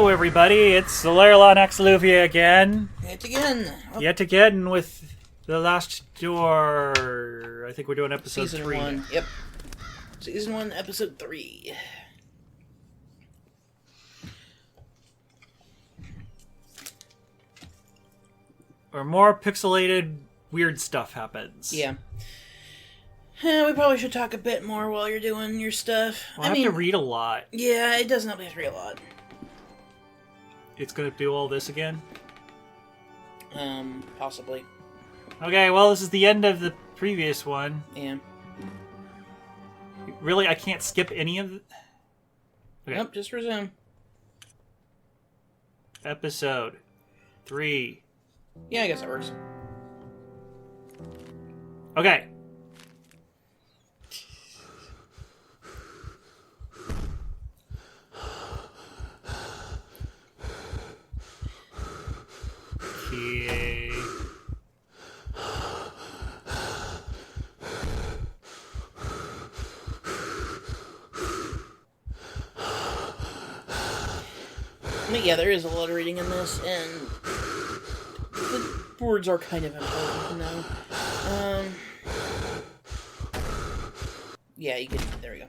everybody. It's Lairlon Axeluvia again. Yet again. Yet again with The Last Door. I think we're doing episode Season 3. 1. Yep. Season 1, episode 3. Where more pixelated, weird stuff happens. Yeah. We probably should talk a bit more while you're doing your stuff. We'll have to read a lot. Yeah, it doesn't help me to read a lot. It's gonna do all this again? Possibly. Okay, well, this is the end of the previous one. Yeah. Really, I can't skip any of it? Okay. Nope, just resume. Episode 3. Yeah, I guess that works. Okay. Okay. But yeah, there is a lot of reading in this, and the words are kind of important to know. Yeah, you can. There we go.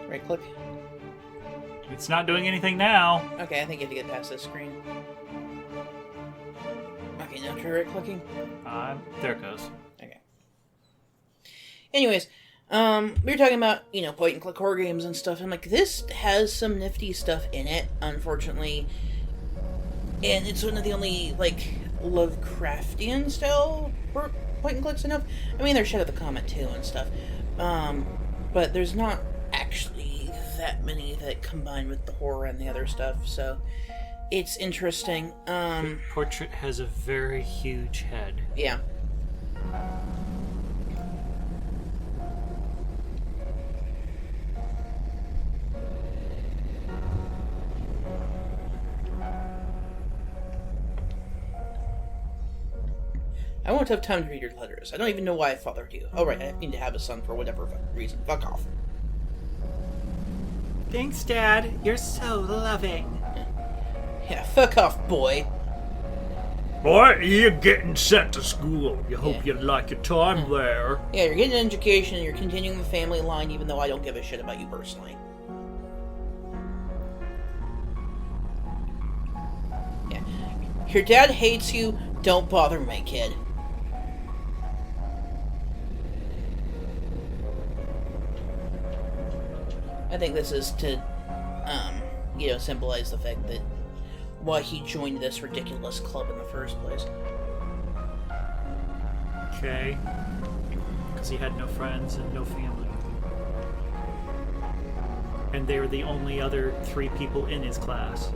Right click. It's not doing anything now. Okay, I think you have to get past this screen. Okay, now try right clicking. There it goes. Okay. Anyways, we were talking about, point and click horror games and stuff. I'm like, this has some nifty stuff in it, unfortunately. And it's one of the only, Lovecraftian style point and clicks enough. I mean, there's Shadow the Comet too and stuff. But there's not actually that many that combine with the horror and the other stuff, so it's interesting. The portrait has a very huge head. Yeah. I won't have time to read your letters. I don't even know why I fathered you. Oh, right, I need to have a son for whatever reason. Fuck off. Thanks, Dad. You're so loving. Yeah, fuck off, boy. Boy, you're getting sent to school. You hope you like your time there. Yeah, you're getting an education and you're continuing the family line even though I don't give a shit about you personally. Yeah. Your dad hates you. Don't bother my kid. I think this is to, symbolize the fact that why he joined this ridiculous club in the first place. Okay. Because he had no friends and no family. And they were the only other 3 people in his class.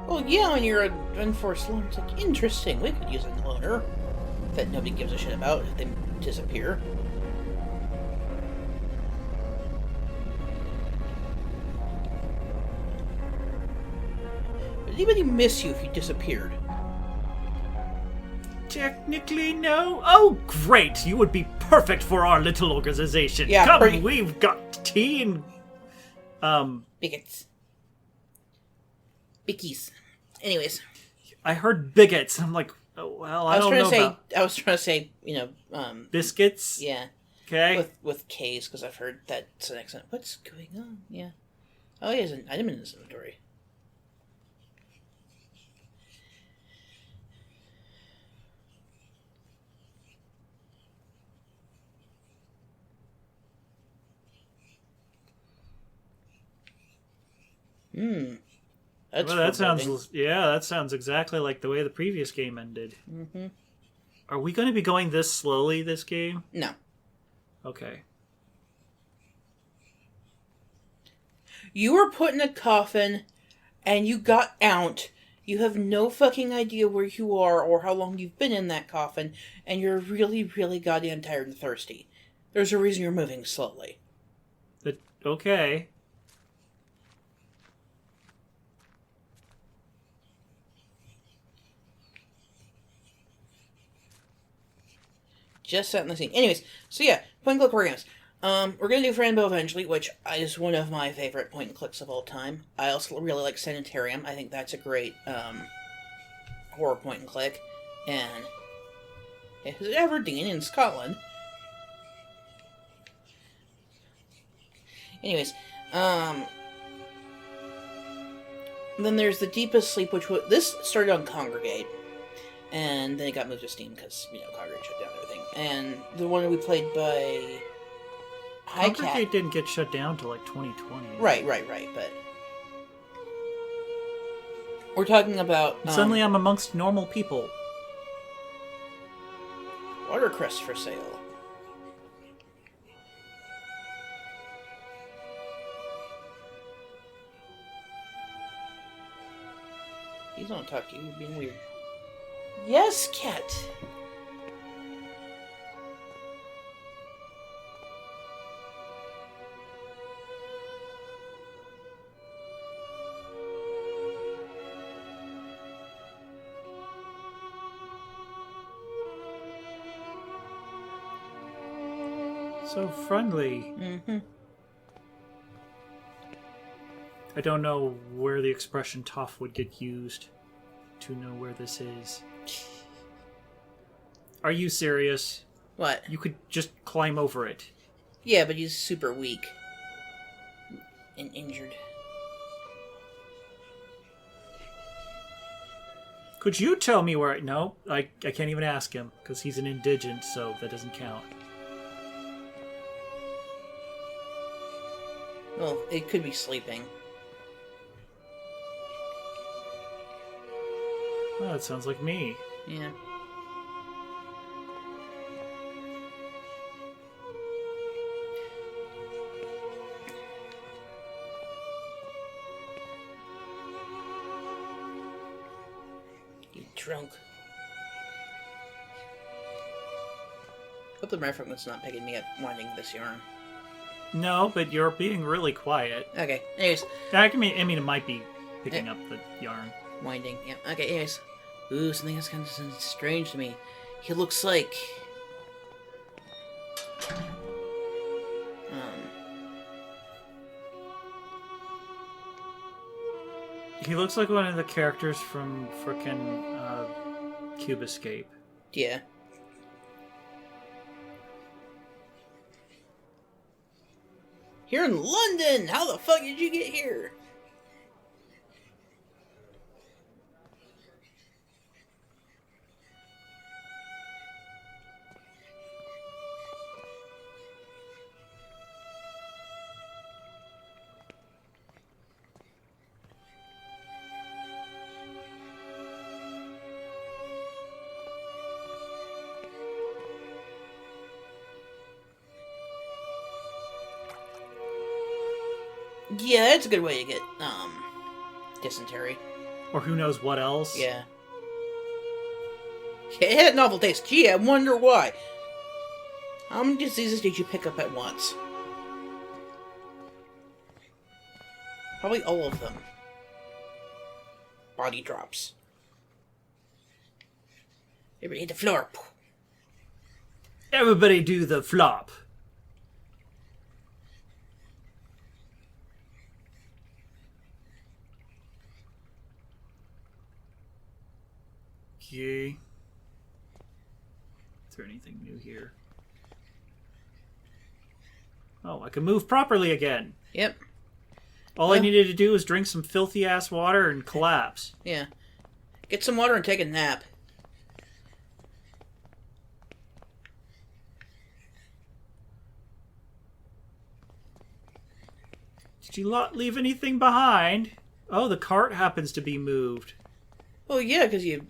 Well, yeah, when you're an unforced loner, it's like, interesting, we could use a loner that nobody gives a shit about if they disappear. Would anybody miss you if you disappeared? Technically, no. Oh, great! You would be perfect for our little organization. Yeah, come, we've got tea and... Bigots. Bickies. Anyways. I heard bigots, and I'm like, oh, well, I don't know about... I was trying to say, Biscuits? Yeah. Okay. With K's, because I've heard that's an accent. What's going on? Yeah. Oh, he has an item in his inventory. That sounds exactly like the way the previous game ended. Mm-hmm. Are we going to be going this slowly, this game? No. Okay. You were put in a coffin, and you got out. You have no fucking idea where you are or how long you've been in that coffin, and you're really, really goddamn tired and thirsty. There's a reason you're moving slowly. Okay. Just setting the scene. Anyways, so yeah, point and click horror games. We're gonna do Franbo eventually, which is one of my favorite point and clicks of all time. I also really like Sanitarium. I think that's a great horror point and click. And it was Aberdeen in Scotland. Anyways, then there's The Deepest Sleep, which this started on Congregate, and then it got moved to Steam because, Congregate shut down everything. And the one we played by Congregate didn't get shut down till like 2020. Right, but we're talking about... Suddenly I'm amongst normal people. Watercress for sale. Please don't talk to you. You're being weird. Yes, cat. So friendly. Mm-hmm. I don't know where the expression tough would get used to know where this is. Are you serious? What? You could just climb over it. Yeah, but he's super weak. And injured. Could you tell me where... No, I can't even ask him, because he's an indigent, so that doesn't count. Well, it could be sleeping. Oh, that sounds like me. Yeah. Get drunk. Hope the microphone's not picking me up winding this yarn. No, but you're being really quiet. Okay, anyways. I mean, it might be picking up the yarn. Winding, yeah. Okay, anyways. Ooh, something that's kind of strange to me. He looks like... He looks like one of the characters from frickin' Cube Escape. Yeah. Here in London! How the fuck did you get here? Yeah, that's a good way to get, dysentery. Or who knows what else. Yeah. It had novel taste. Gee, I wonder why. How many diseases did you pick up at once? Probably all of them. Body drops. Everybody hit the floor. Everybody do the flop. Okay. Is there anything new here? Oh, I can move properly again. Yep. All I needed to do was drink some filthy ass water and collapse. Yeah. Get some water and take a nap. Did you not leave anything behind? Oh, the cart happens to be moved. Oh yeah, because you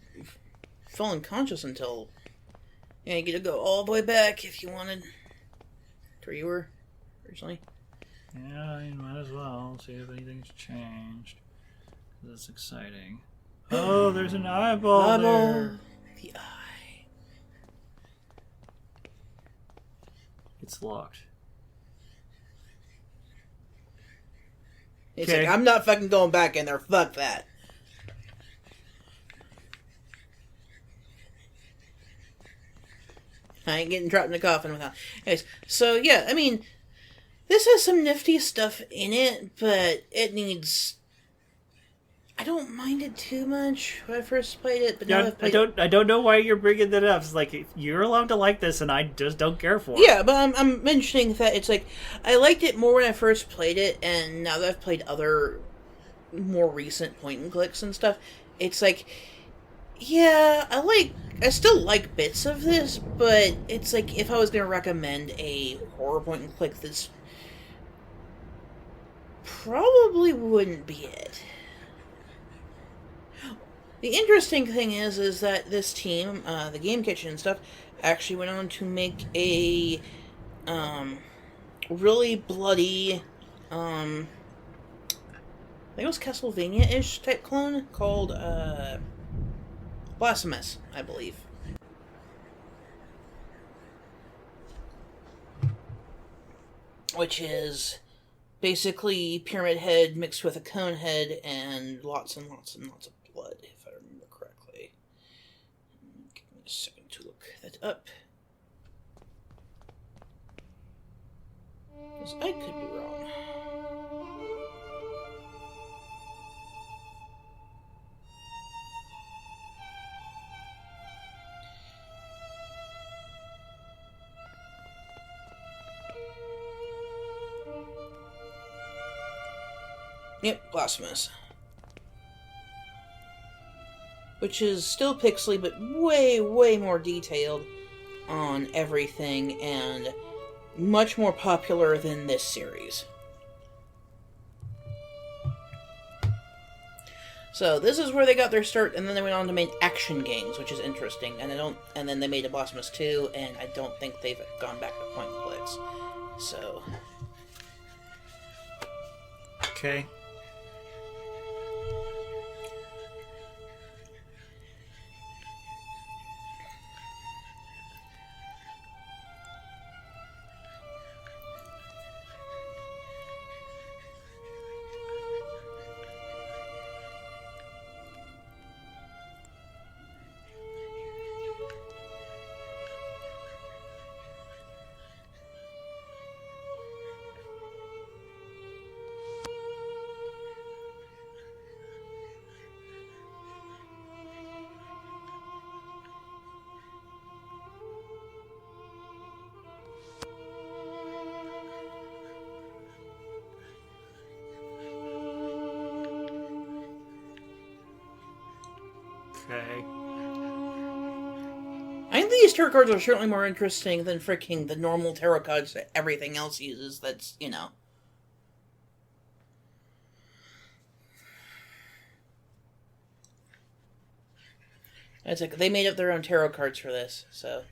fell unconscious until... Yeah, you get to go all the way back if you wanted. To where you were originally. Yeah, you might as well see if anything's changed. That's exciting. Oh, there's an eyeball there. The eye. It's locked. It's like, I'm not fucking going back in there. Fuck that. I ain't getting trapped in a coffin without. Anyways, so yeah, I mean, this has some nifty stuff in it, but it needs. I don't mind it too much when I first played it, but now Yeah, I've played it. I don't know why you're bringing that up. It's like you're allowed to like this, and I just don't care for it. Yeah, but I'm mentioning that it's like I liked it more when I first played it, and now that I've played other more recent point and clicks and stuff, it's like, yeah, I still like bits of this, but it's like if I was going to recommend a horror point and click, this probably wouldn't be it. The interesting thing is that this team, the Game Kitchen and stuff, actually went on to make a really bloody, I think it was Castlevania-ish type clone called Blasphemous, I believe. Which is basically Pyramid Head mixed with a Cone Head and lots and lots and lots of blood, if I remember correctly. Give me a second to look that up. Because I could be wrong. Yep, Blasphemous. Which is still pixely, but way, way more detailed on everything, and much more popular than this series. So this is where they got their start, and then they went on to make action games, which is interesting. And then they made a Blasphemous 2, and I don't think they've gone back to point and clicks. So Okay. Okay. I think these tarot cards are certainly more interesting than freaking the normal tarot cards that everything else uses. That's, you know. It's like they made up their own tarot cards for this, so.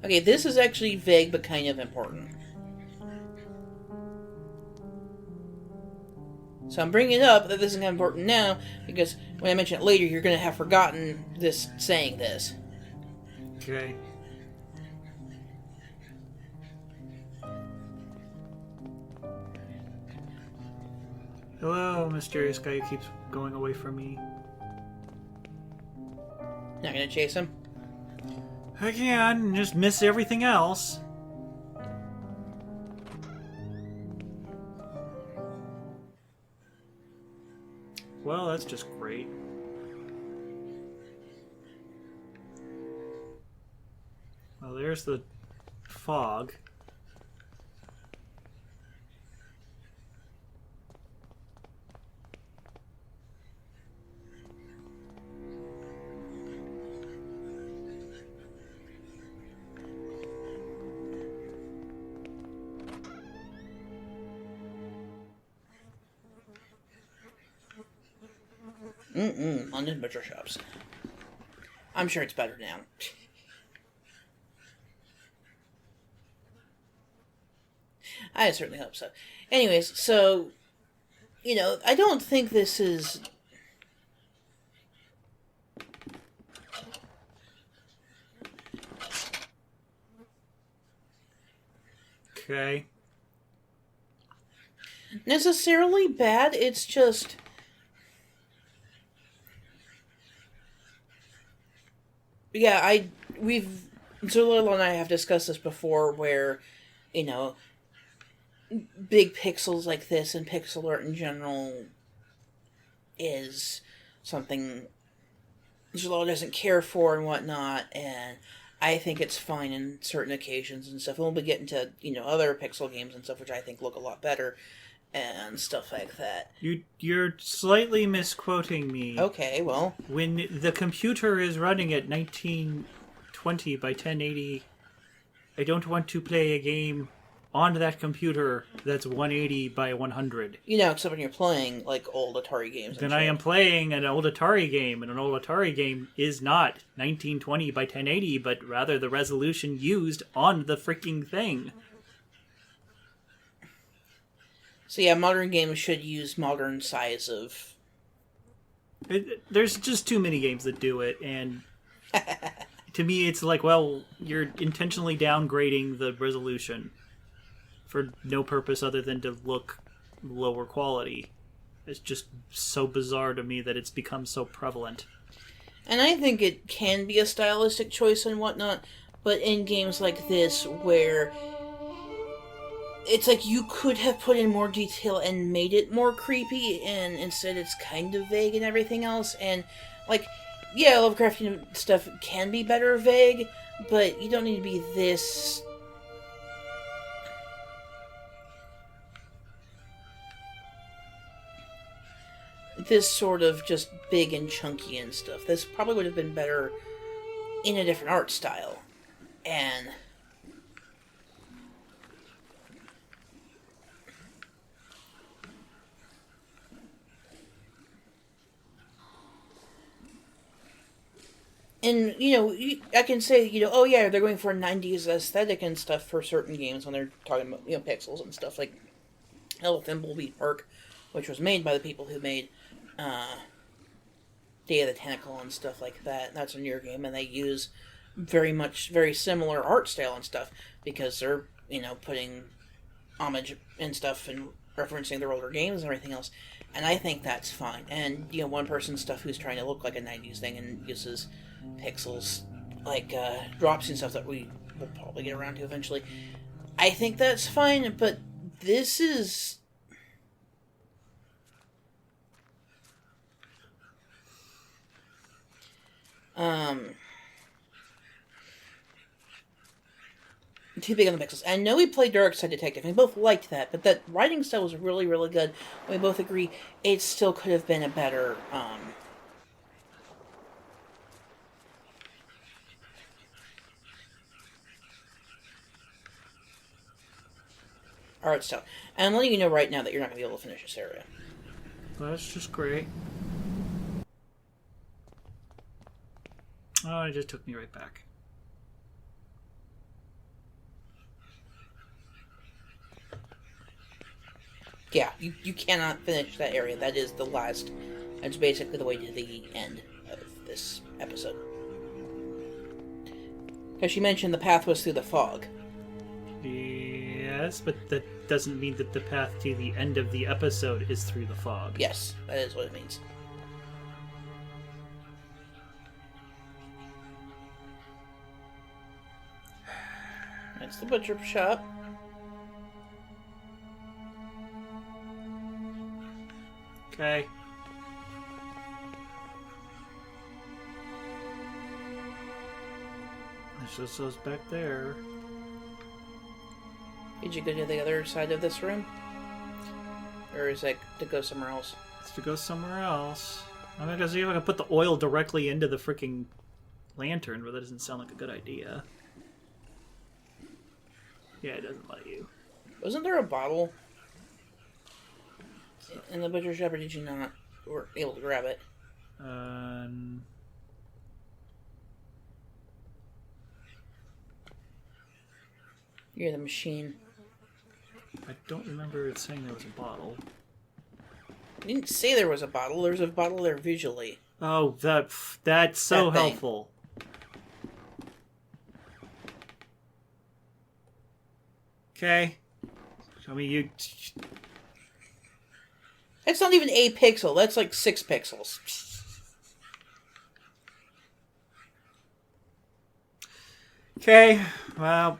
Okay, this is actually vague, but kind of important. So I'm bringing it up that this is kind of important now, because when I mention it later, you're going to have forgotten this saying this. Okay. Hello, mysterious guy who keeps going away from me. Not going to chase him? I can just miss everything else. Well, that's just great. Well, there's the fog. London butcher shops. I'm sure it's better now. I certainly hope so. Anyways, so, you know, I don't think this is... Okay. necessarily bad. It's just we've Zulila and I have discussed this before, where you know big pixels like this and pixel art in general is something Zulila doesn't care for and whatnot, and I think it's fine in certain occasions and stuff. We'll be getting to other pixel games and stuff, which I think look a lot better and stuff like that. You're slightly misquoting me. Okay, well, When the computer is running at 1920 by 1080, I don't want to play a game on that computer that's 180 by 100. except when you're playing like old Atari games. Then I am playing an old Atari game, and an old Atari game is not 1920 by 1080, but rather the resolution used on the freaking thing. So yeah, modern games should use modern size of. There's just too many games that do it, and to me it's like, well, you're intentionally downgrading the resolution for no purpose other than to look lower quality. It's just so bizarre to me that it's become so prevalent. And I think it can be a stylistic choice and whatnot, but in games like this, where it's like you could have put in more detail and made it more creepy, and instead it's kind of vague and everything else. And like, yeah, Lovecraftian stuff can be better vague, but you don't need to be this. This sort of just big and chunky and stuff. This probably would have been better in a different art style. And I can say, oh yeah, they're going for a 90s aesthetic and stuff for certain games when they're talking about, pixels and stuff, like Hell Thimbleby Park, which was made by the people who made Day of the Tentacle and stuff like that. That's a newer game, and they use very similar art style and stuff, because they're, putting homage and stuff and referencing their older games and everything else. And I think that's fine. And, one person's stuff who's trying to look like a 90s thing and uses pixels like drops and stuff that we will probably get around to eventually. I think that's fine, but this is... too big on the pixels. I know we played Dark Side Detective, and we both liked that, but that writing style was really, really good. We both agree it still could have been a better, art style. And I'm letting you know right now that you're not going to be able to finish this area. Well, that's just great. Oh, it just took me right back. Yeah, you cannot finish that area. That is the last. That's basically the way to the end of this episode. Because she mentioned the path was through the fog. Yes, but that doesn't mean that the path to the end of the episode is through the fog. Yes, that is what it means. That's the butcher shop. Okay. It's just those back there. Did you go to the other side of this room? Or is that to go somewhere else? It's to go somewhere else. I'm gonna see if I can put the oil directly into the freaking lantern, but that doesn't sound like a good idea. Yeah, it doesn't let you. Wasn't there a bottle in the butcher shop, or did you not were able to grab it? You're the machine. I don't remember it saying there was a bottle. You didn't say there was a bottle. There's a bottle there visually. Oh, that's so That thing. helpful. Okay. I mean, you. It's not even a pixel. That's like 6 pixels. Okay. Well,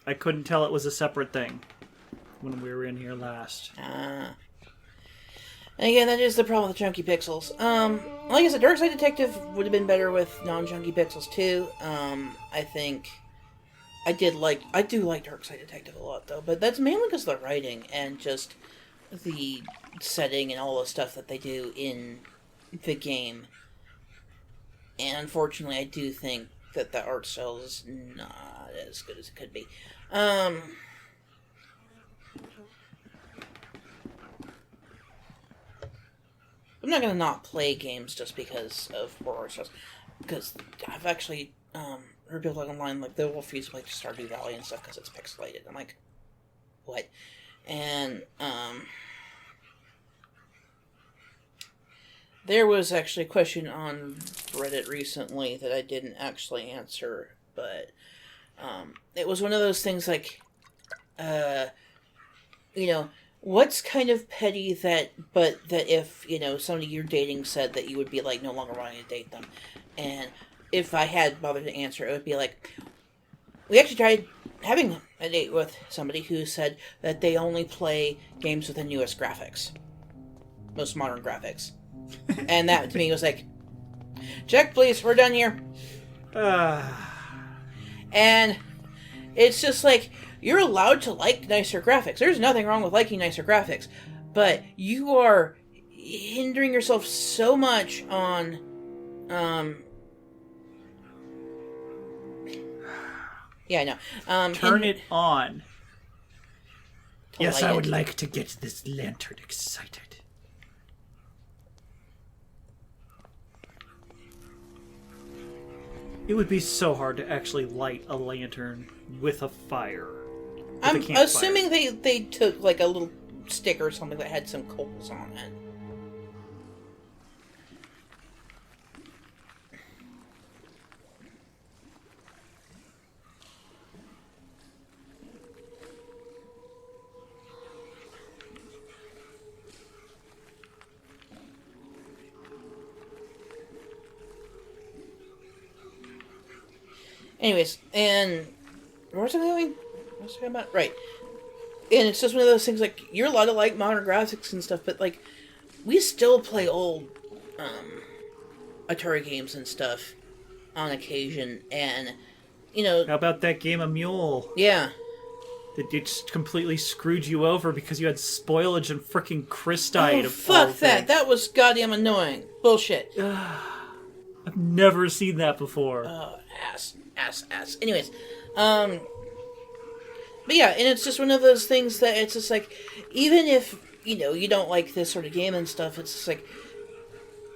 I couldn't tell it was a separate thing when we were in here last. And again, that is the problem with the chunky pixels. Like I said, Darkside Detective would have been better with non-chunky pixels too. I think I do like Darkside Detective a lot though, but that's mainly because of the writing and just the setting and all the stuff that they do in the game. And unfortunately, I do think that the art style is not as good as it could be. I'm not gonna not play games just because of poor art styles. Because I've actually heard people online like they will refuse to play Stardew Valley and stuff because it's pixelated. I'm like, what? And there was actually a question on Reddit recently that I didn't actually answer, but it was one of those things like, what's kind of petty that if, somebody you're dating said that you would be like no longer wanting to date them. And if I had bothered to answer, it would be like, we actually tried having a date with somebody who said that they only play games with the newest graphics. Most modern graphics. And that to me was like, check please, we're done here. And it's just like, you're allowed to like nicer graphics. There's nothing wrong with liking nicer graphics. But you are hindering yourself so much on yeah, I know. Turn it on. Yes, I would like to get this lantern excited. It would be so hard to actually light a lantern with a fire. I'm assuming they took like a little stick or something that had some coals on it. Anyways, and what was I going? What was I talking about? Right. And it's just one of those things like, you're allowed to like modern graphics and stuff, but like, we still play old Atari games and stuff on occasion, and How about that game of Mule? yeah. That just completely screwed you over because you had spoilage and freaking crystite. Oh, fuck that! That was goddamn annoying. Bullshit. I've never seen that before. Ass. Anyways, but yeah, and it's just one of those things that it's just like, even if, you don't like this sort of game and stuff, it's just like,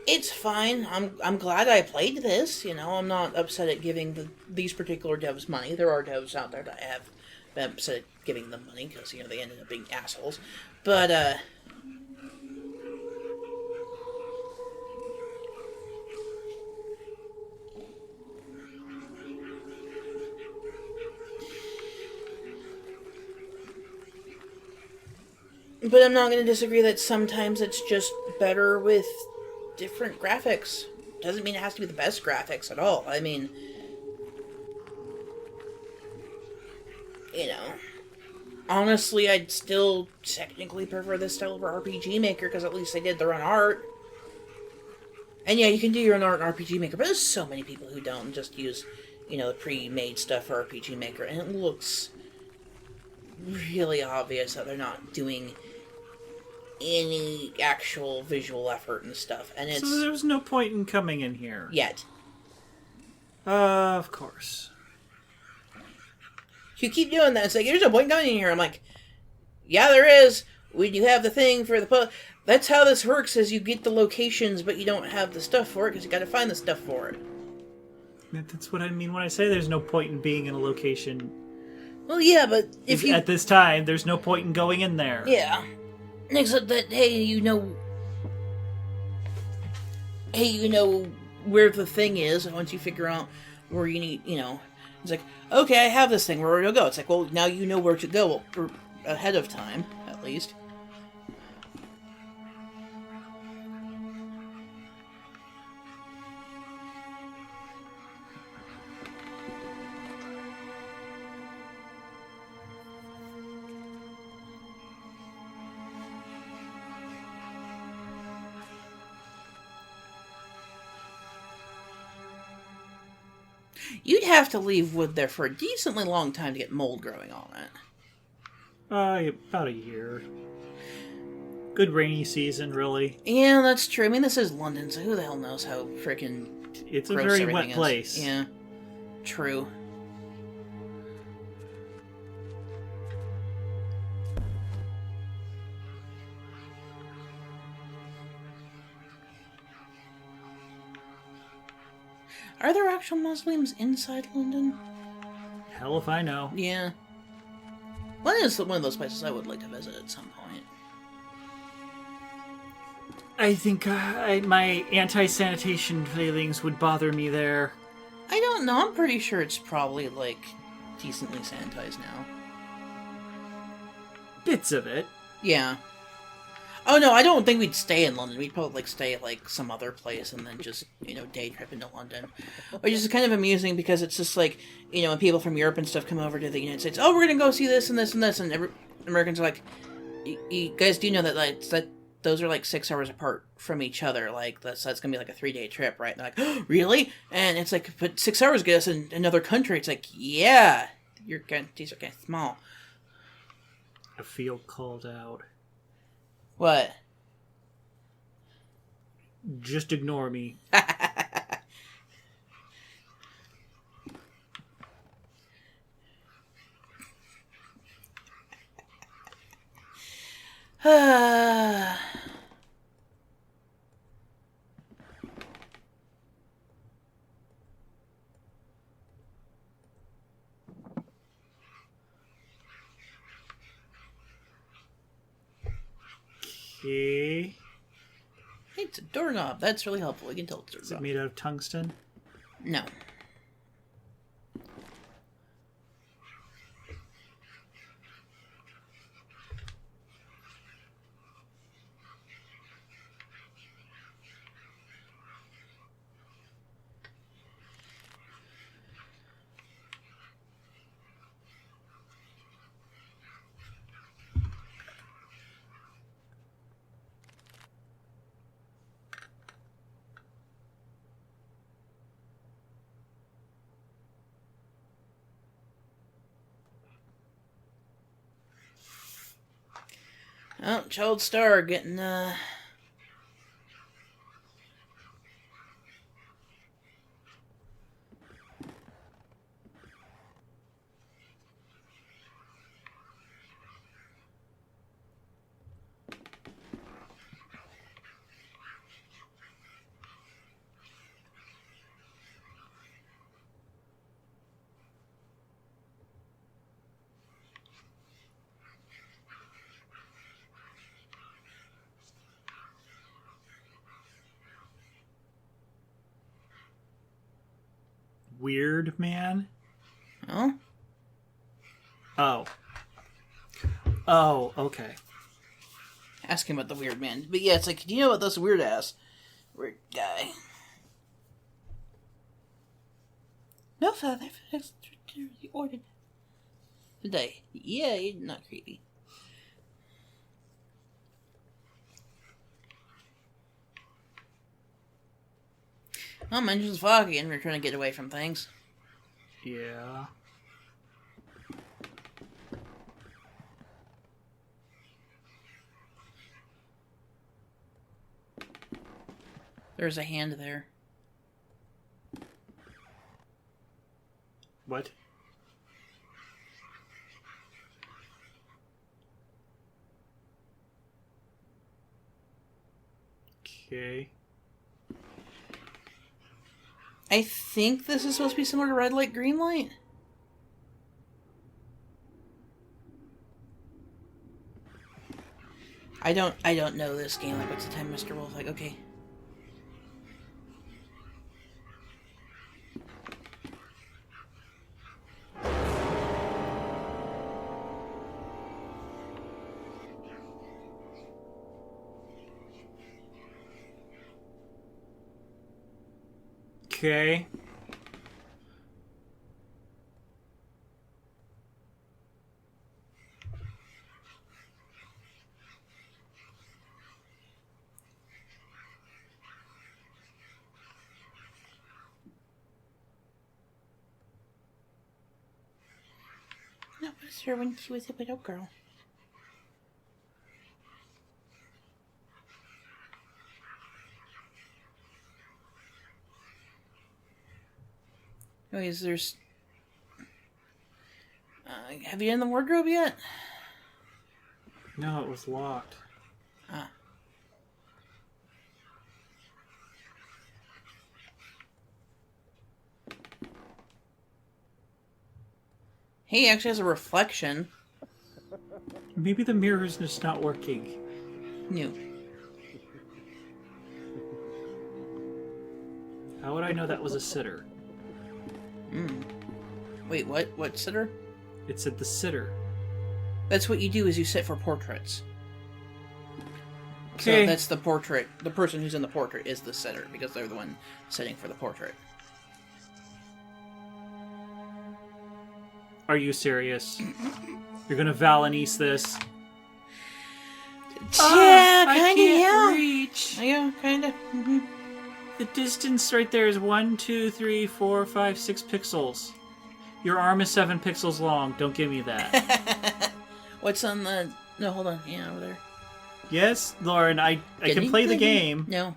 it's fine. I'm glad I played this, I'm not upset at giving these particular devs money. There are devs out there that have been upset at giving them money because, they ended up being assholes. But, But I'm not going to disagree that sometimes it's just better with different graphics. Doesn't mean it has to be the best graphics at all. I mean, honestly, I'd still technically prefer this style over RPG Maker because at least they did their own art. And yeah, you can do your own art in RPG Maker, but there's so many people who don't just use, pre-made stuff for RPG Maker, and it looks really obvious that they're not doing any actual visual effort and stuff, and it's... So there's no point in coming in here. Yet. Of course. You keep doing that, it's like, there's no point in coming in here. I'm like, yeah, there is. When you have the thing for the... That's how this works, is you get the locations, but you don't have the stuff for it, because you gotta find the stuff for it. That's what I mean when I say there's no point in being in a location. Well, yeah, but if you... At this time, there's no point in going in there. Yeah. Except that, hey, where the thing is, and once you figure out where you need, It's like, okay, I have this thing. Where do I go? It's like, well, now you know where to go or ahead of time, at least. You'd have to leave wood there for a decently long time to get mold growing on it. About a year. Good rainy season, really. Yeah, that's true. I mean, this is London, so who the hell knows how freaking It's a gross very everything wet is. place. Yeah, true. Are there actual mausoleums inside London? Hell if I know. Yeah. London is one of those places I would like to visit at some point. I think my anti-sanitation feelings would bother me there. I don't know. I'm pretty sure it's probably, like, decently sanitized now. Bits of it. Yeah. Oh, no, I don't think we'd stay in London. We'd probably, like, stay at, like, some other place and then just, day trip into London. Which is kind of amusing because it's just, like, when people from Europe and stuff come over to the United States, oh, we're gonna go see this and this and this, and Americans are like, you guys do know that, like, those are, like, 6 hours apart from each other. Like, that's gonna be, like, a 3-day trip, right? And they're like, oh, really? And it's like, but 6 hours get us in another country. It's like, yeah, these are kind of small. I feel called out. What? Just ignore me. Okay. It's a doorknob. That's really helpful. You can tell it's a Is it doorknob. made out of tungsten? No. Oh, Child Star getting, Weird man? oh? Oh. Oh, okay. Ask him about the weird man. But yeah, it's like, do you know about this weird guy? No, father. You ordered today. Yeah, you're not creepy. Well, mentions fog again. We're trying to get away from things. Yeah. There's a hand there. What? Okay. I think this is supposed to be similar to red light, green light. I don't know this game. Like, what's the time, Mr. Wolf? Like, okay. Okay. That was her when she was a little girl. Anyways, there's... have you in the wardrobe yet? No, it was locked. Ah. He actually has a reflection. Maybe the mirror's just not working. No. How would I know that was a sitter? Wait, what? What sitter? It said the sitter. That's what you do is you sit for portraits. Okay. So that's the portrait. The person who's in the portrait is the sitter because they're the one sitting for the portrait. Are you serious? You're gonna Valenice this? Yeah, I kind of, can't yeah. reach. Yeah, kind of. Mm-hmm. The distance right there is 1, 2, 3, 4, 5, 6 pixels. Your arm is 7 pixels long. Don't give me that. What's on the... No, hold on. Yeah, over there. Yes, Lauren, I can play the game. No.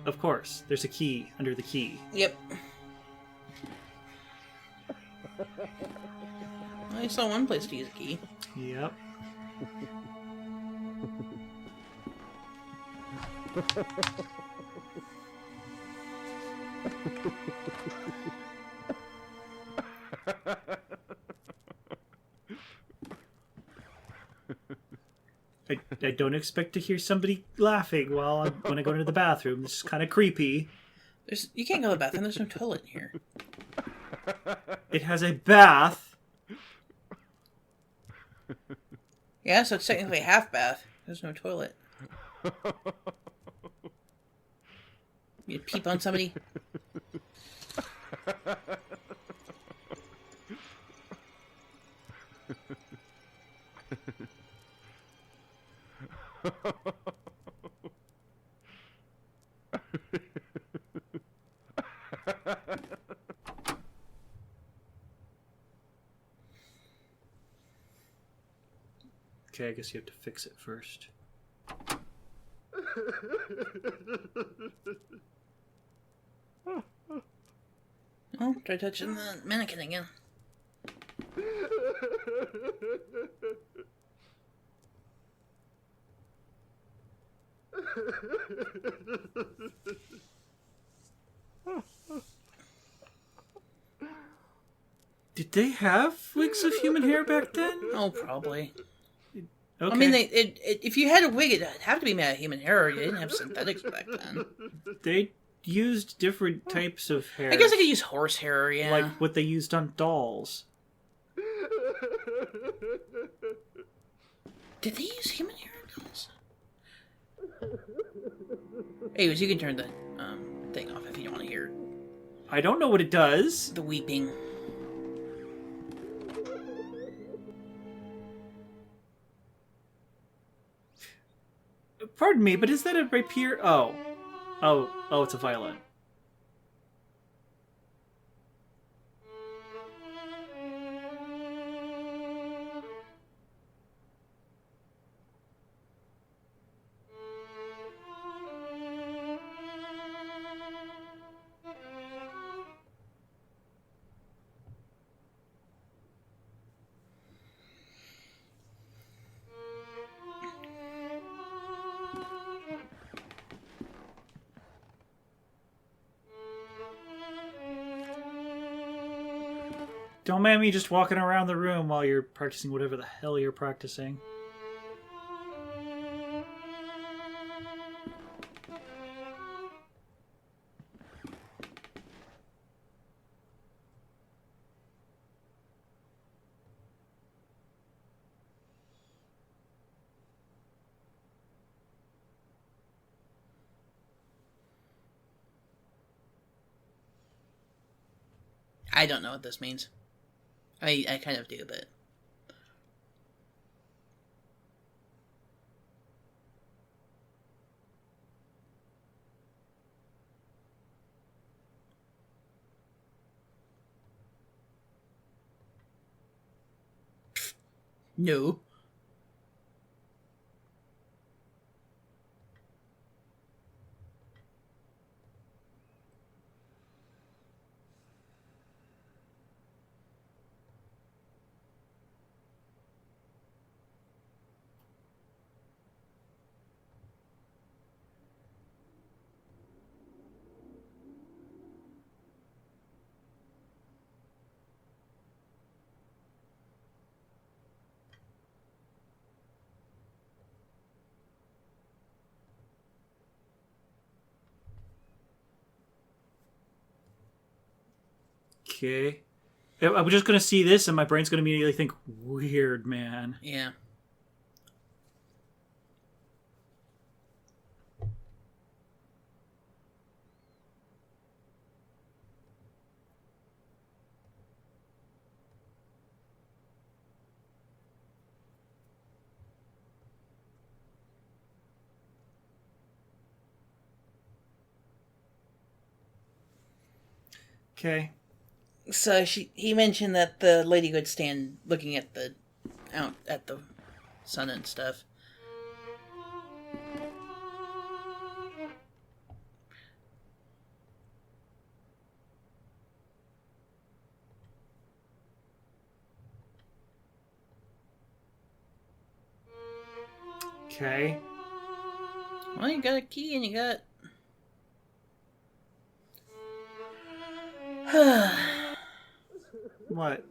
Of course, there's a key under the key. Yep. I saw one place to use a key. Yep. I don't expect to hear somebody laughing when I go into the bathroom. This is kind of creepy. You can't go to the bathroom. There's no toilet in here. It has a bath. Yeah, so it's technically a half bath. There's no toilet. You peep on somebody. Okay, I guess you have to fix it first. Oh, try touching the mannequin again. Did they have wigs of human hair back then? Oh, probably. Okay. I mean, if you had a wig, it'd have to be made of human hair. You didn't have synthetics back then. They used different types of hair. I guess I could use horse hair, yeah. Like what they used on dolls. Did they use human hair in dolls? Anyways, you can turn the thing off if you don't want to hear I don't know what it does. the weeping. Pardon me, but is that a rapier? Oh, it's a violin. Don't mind me just walking around the room while you're practicing whatever the hell you're practicing. I don't know what this means. I kind of do, but... No. Okay. I'm just gonna see this and my brain's gonna immediately think, weird, man. Yeah. Okay. So he mentioned that the lady could stand looking at the out at the sun and stuff. Okay. Well, you got a key and you got... What?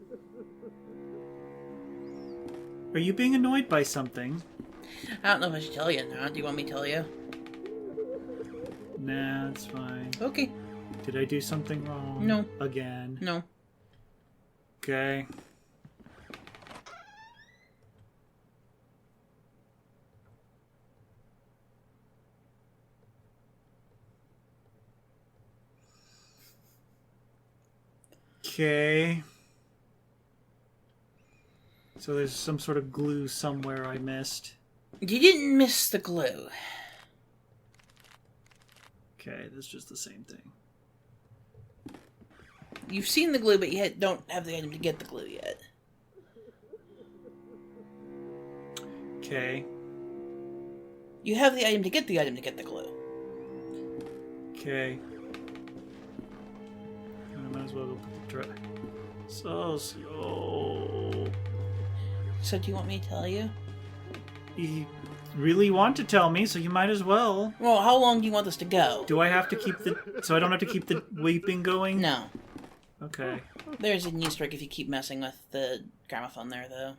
Are you being annoyed by something? I don't know if I should tell you or not. Do you want me to tell you? Nah, it's fine. Okay. Did I do something wrong? No. Again? No. Okay. Okay. So there's some sort of glue somewhere I missed. You didn't miss the glue. Okay, that's just the same thing. You've seen the glue, but you don't have the item to get the glue yet. Okay. You have the item to get the glue. Okay. I might as well go put the so slow. So do you want me to tell you? You really want to tell me, so you might as well. Well, how long do you want this to go? Do I have to keep the... So I don't have to keep the weeping going? No. Okay. There's an Easter egg if you keep messing with the gramophone there, though.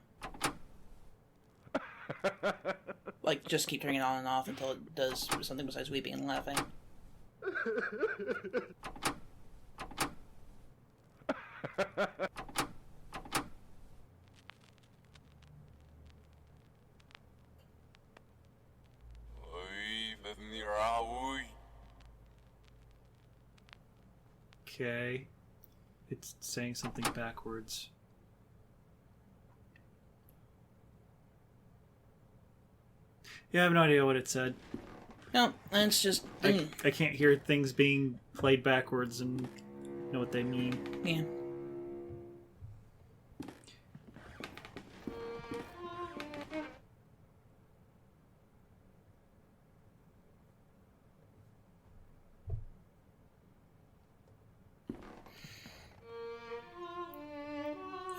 Like, just keep turning it on and off until it does something besides weeping and laughing. Okay. It's saying something backwards. Yeah, I have no idea what it said. No, that's just... I can't hear things being played backwards and know what they mean. Yeah.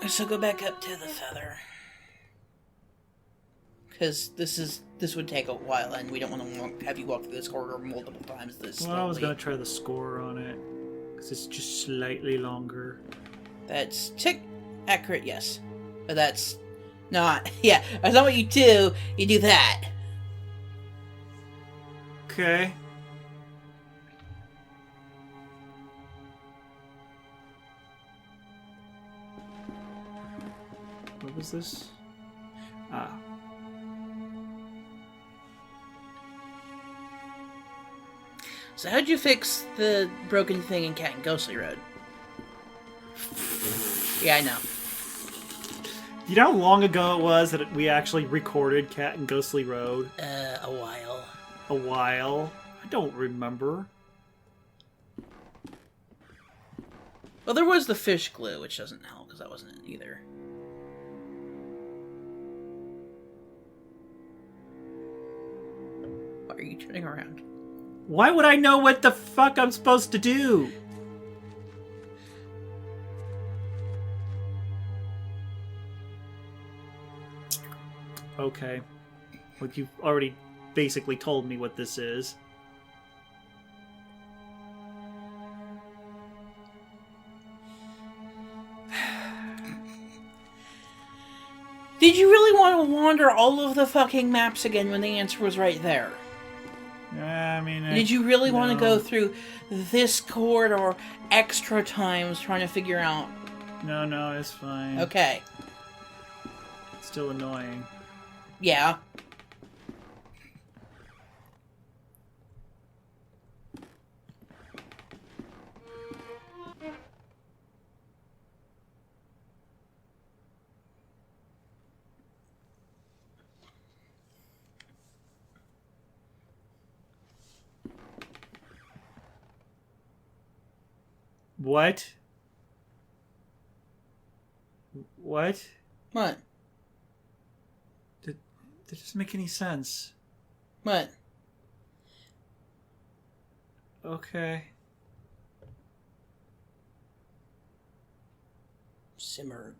So go back up to the feather. Because this would take a while, and we don't want to have you walk through this corridor multiple times this slowly. Well, I was going to try the score on it, because it's just slightly longer. That's tick. accurate, yes. But that's not... Yeah, that's not what you do. You do that. Okay. What was this? Ah. So how'd you fix the broken thing in Cat and Ghostly Road? Yeah, I know. You know how long ago it was that we actually recorded Cat and Ghostly Road? A while. A while? I don't remember. Well, there was the fish glue, which doesn't help, because that wasn't it either. Why are you turning around? Why would I know what the fuck I'm supposed to do? Okay. Well, you've already basically told me what this is. Did you really want to wander all of the fucking maps again when the answer was right there? I mean... Did you really want to no. go through this corridor extra times trying to figure out... No, it's fine. Okay. It's still annoying. Yeah. What? What? What? That doesn't make any sense. What? Okay. Simmerg.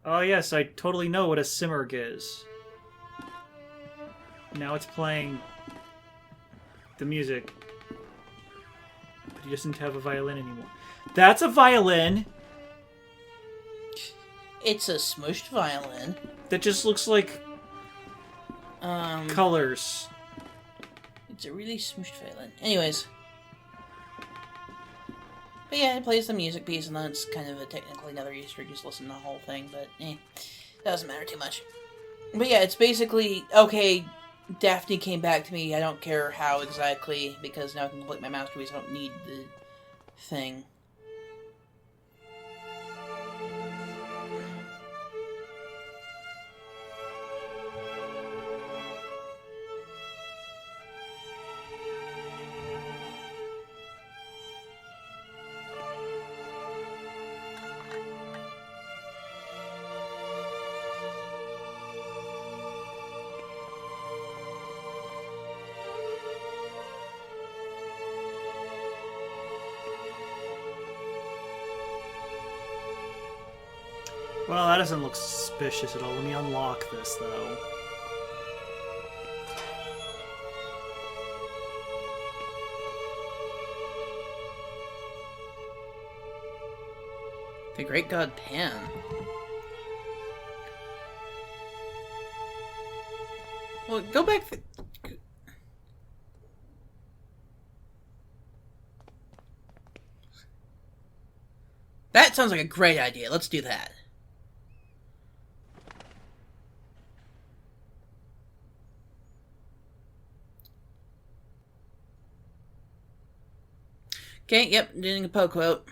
Oh yes, I totally know what a Simmerg is. Now it's playing the music. But he doesn't have a violin anymore. That's a violin! It's a smushed violin. That just looks like colors. It's a really smushed violin. Anyways. But yeah, it plays the music piece, and then it's kind of technically another Easter egg. Just listen to the whole thing, but doesn't matter too much. But yeah, it's basically, okay, Daphne came back to me. I don't care how exactly, because now I can complete my masterpiece. I don't need the thing. Well, that doesn't look suspicious at all. Let me unlock this, though. The Great God Pan. Well, go back... That sounds like a great idea. Let's do that. Okay, yep, doing a poke quote.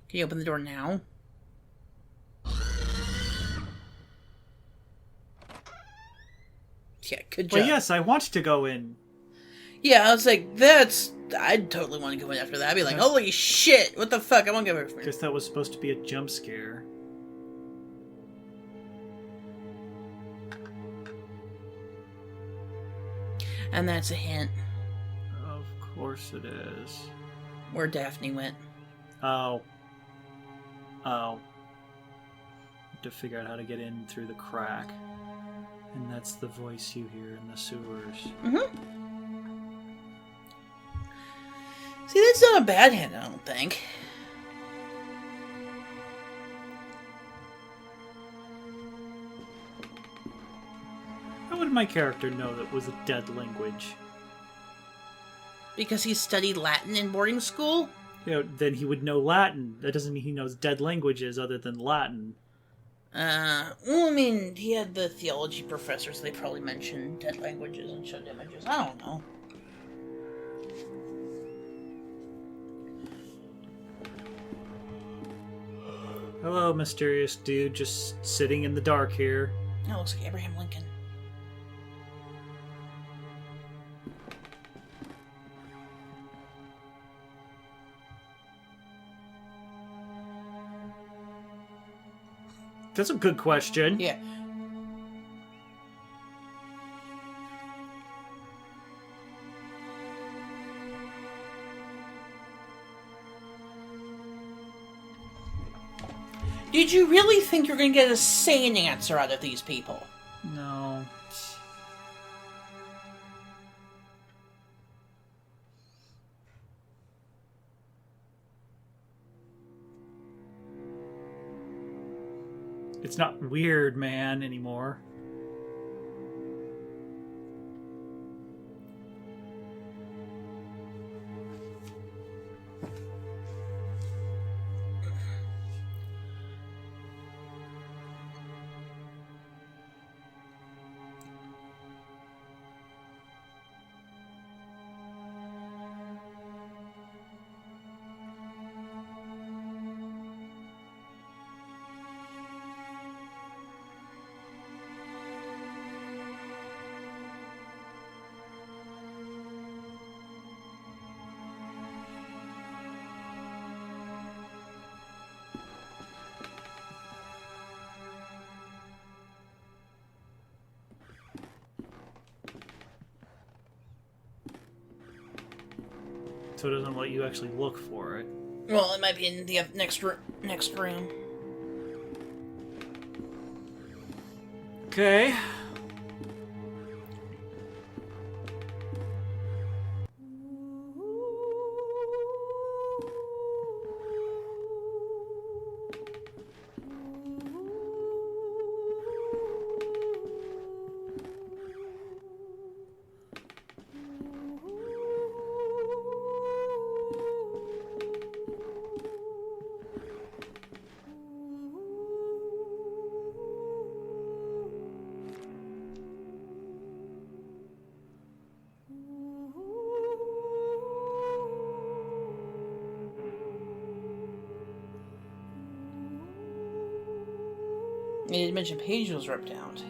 Can you open the door now? Yeah, good job. Well, yes, I want to go in. Yeah, I was like, that's... I'd totally want to go in after that. I'd be like, holy shit, what the fuck? I want to go over. Guess that was supposed to be a jump scare. And that's a hint. Of course it is. Where Daphne went. Oh. Oh. To figure out how to get in through the crack. And that's the voice you hear in the sewers. Mm-hmm. See, that's not a bad hint, I don't think. my character know that was a dead language? Because he studied Latin in boarding school? Then he would know Latin. That doesn't mean he knows dead languages other than Latin. Well, I mean, he had the theology professor, so they probably mentioned dead languages and showed images. I don't know. Hello, mysterious dude, just sitting in the dark here. That looks like Abraham Lincoln. That's a good question. Yeah. Did you really think you're going to get a sane answer out of these people? No. It's not weird, man, anymore. So it doesn't let you actually look for it. Well, it might be in the next room. Okay. You didn't mention Paige was ripped out.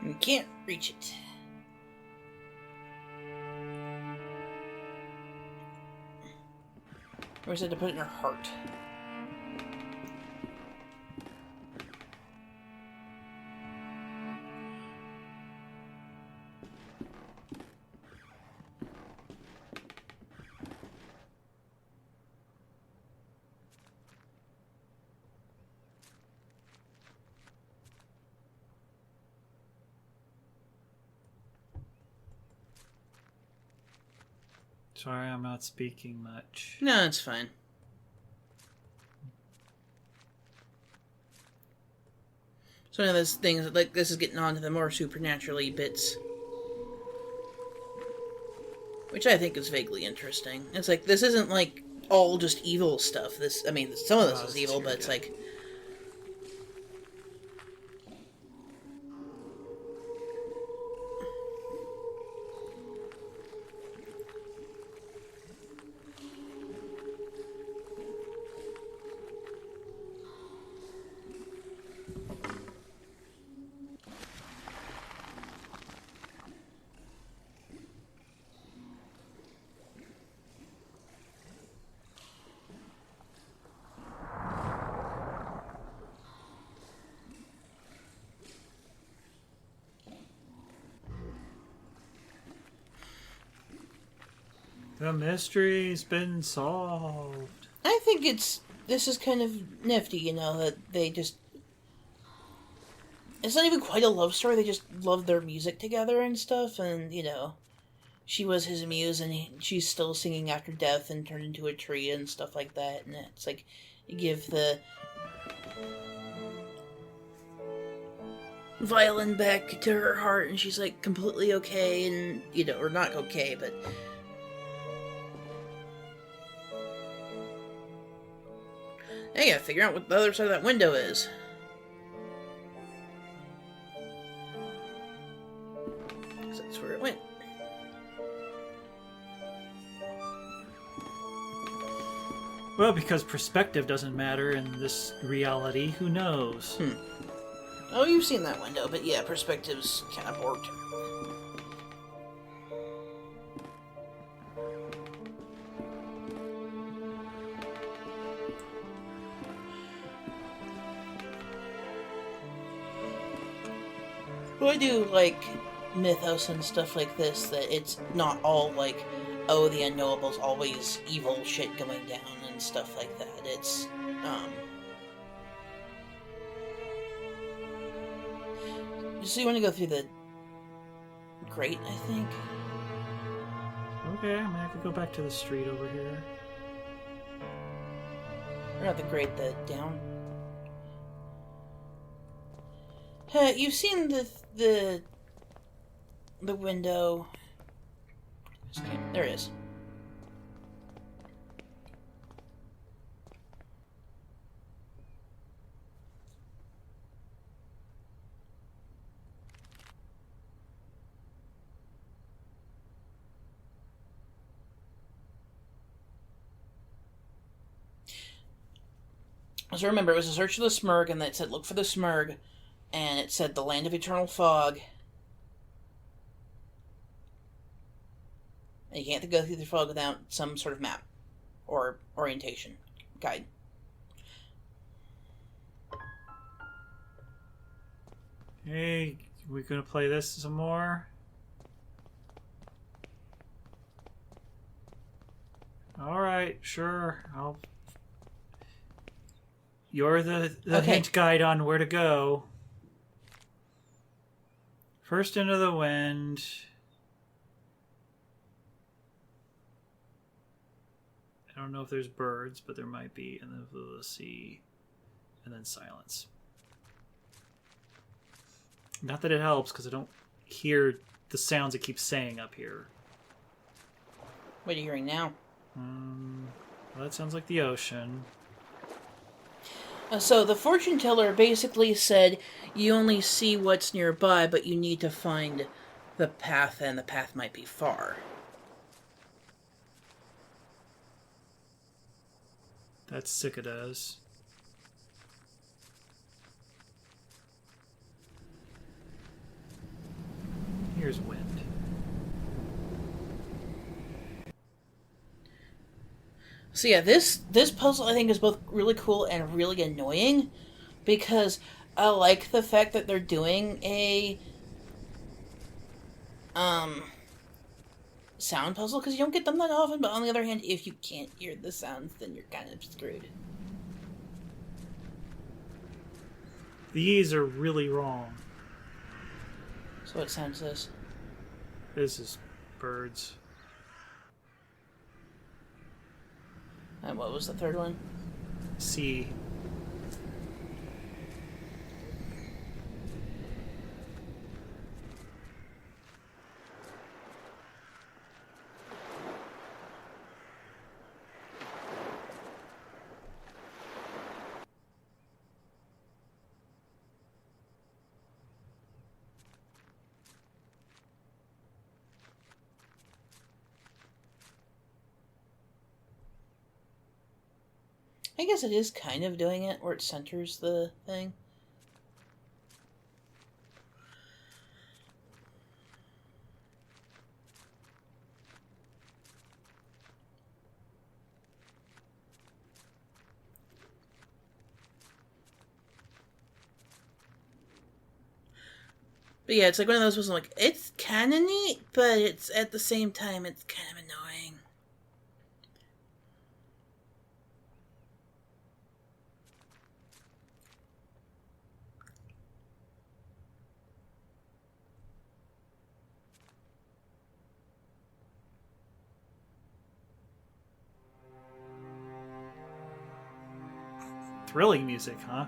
You can't reach it. Or said to put it in her heart. Sorry, I'm not speaking much. No, it's fine. So one of those things, like, this is getting on to the more supernaturally bits. Which I think is vaguely interesting. It's like, this isn't, like, all just evil stuff. This, I mean, some of this is evil, but it's like... The mystery's been solved. I think this is kind of nifty, you know, that they just... It's not even quite a love story, they just love their music together and stuff, and, you know, she was his muse, and she's still singing after death and turned into a tree and stuff like that, and it's like, you give the violin back to her heart, and she's, like, completely okay, and, you know, or not okay, but... Now you gotta figure out what the other side of that window is. Because that's where it went. Well, because perspective doesn't matter in this reality, who knows? Oh, you've seen that window, but yeah, perspective's kind of warped. Well, I do like mythos and stuff like this, that it's not all like, oh, the unknowable's always evil shit going down and stuff like that. It's, so you want to go through the grate, I think? Okay, I mean, I could go back to the street over here. Or not the grate, the down. You've seen the window. There it is. So remember, it was a search of the Smurg, and it said look for the Smurg, and it said the land of eternal fog. And you can't go through the fog without some sort of map or orientation guide. Hey, we gonna play this some more? Alright, sure. You're the Okay. hint guide on where to go. First into the wind. I don't know if there's birds, but there might be. And then the sea. And then silence. Not that it helps, because I don't hear the sounds it keeps saying up here. What are you hearing now? Well, that sounds like the ocean. So the fortune teller basically said you only see what's nearby, but you need to find the path, and the path might be far. That's cicadas. Here's wind. So yeah, this puzzle I think is both really cool and really annoying, because I like the fact that they're doing a sound puzzle, because you don't get them that often, but on the other hand, if you can't hear the sounds, then you're kind of screwed. These are really wrong. So what sound is this? This is birds. And what was the third one? Sea. I guess it is kind of doing it, where it centers the thing. But yeah, it's like one of those ones, like, it's kind of neat, but it's, at the same time, it's kind of annoying. thrilling music, huh?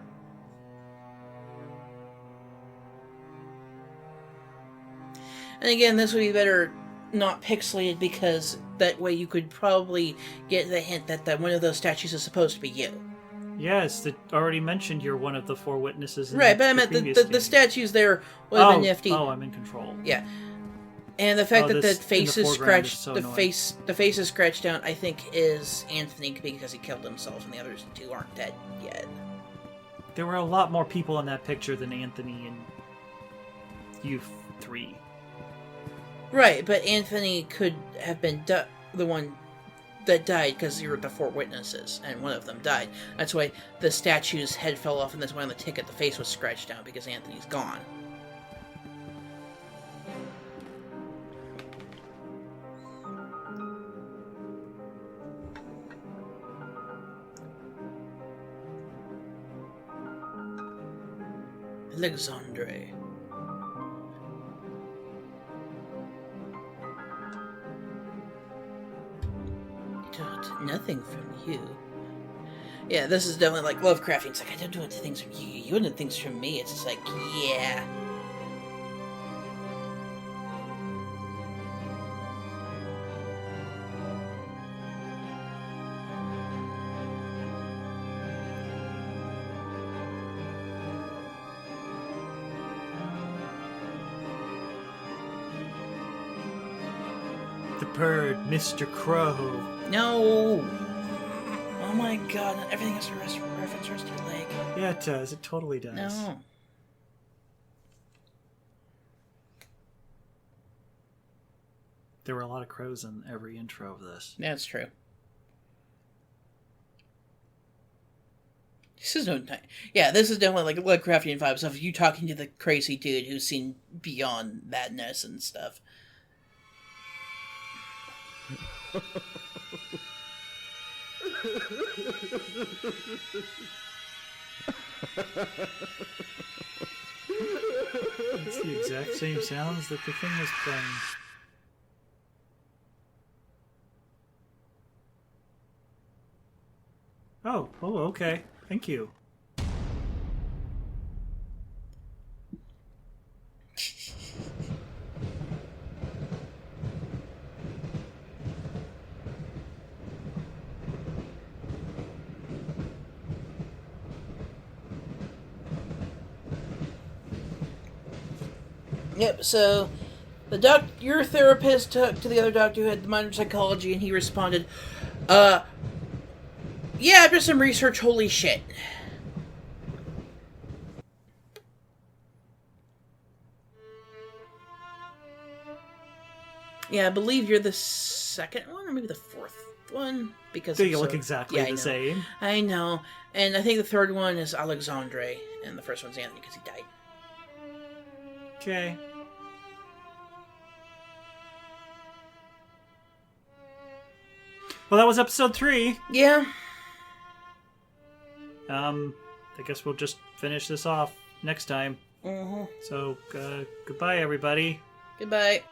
And again, this would be better not pixelated because that way you could probably get the hint that one of those statues is supposed to be you. Yes, it already mentioned you're one of the 4 witnesses. In Right, but I meant previous the game. statues there would have been nifty. Oh, I'm in control. Yeah. And the fact that the this in face the is foreground is scratched, so the annoying. face is scratched down, I think is Anthony because he killed himself, and the others 2 aren't dead yet. There were a lot more people in that picture than Anthony and you 3. Right, but Anthony could have been the one that died because you were the 4 witnesses, and one of them died. That's why the statue's head fell off, and that's why on the ticket the face was scratched down because Anthony's gone. Alexandre. Nothing from you. Yeah, this is definitely like Lovecraftian. It's like, I don't do things from you. You don't do things from me. It's just like, yeah. The bird, Mr. Crow. No! Oh my god, everything has a reference Rusty Lake. Yeah, it does. It totally does. No. There were a lot of crows in every intro of this. That's true. This is no... Yeah, this is definitely like Lovecraftian vibes of you talking to the crazy dude who's seen beyond madness and stuff. It's the exact same sounds that the thing was playing. Oh, okay. Thank you. Yep, so your therapist talked to the other doctor who had the minor psychology, and he responded, yeah, after some research, holy shit. Yeah, I believe you're the second one, or maybe the 4th one, because They look exactly the know. same. I know, and I think the 3rd one is Alexandre, and the 1st one's Anthony because he died. Okay. Well, that was episode 3. Yeah. I guess we'll just finish this off next time. Mm-hmm. So, goodbye, everybody. Goodbye.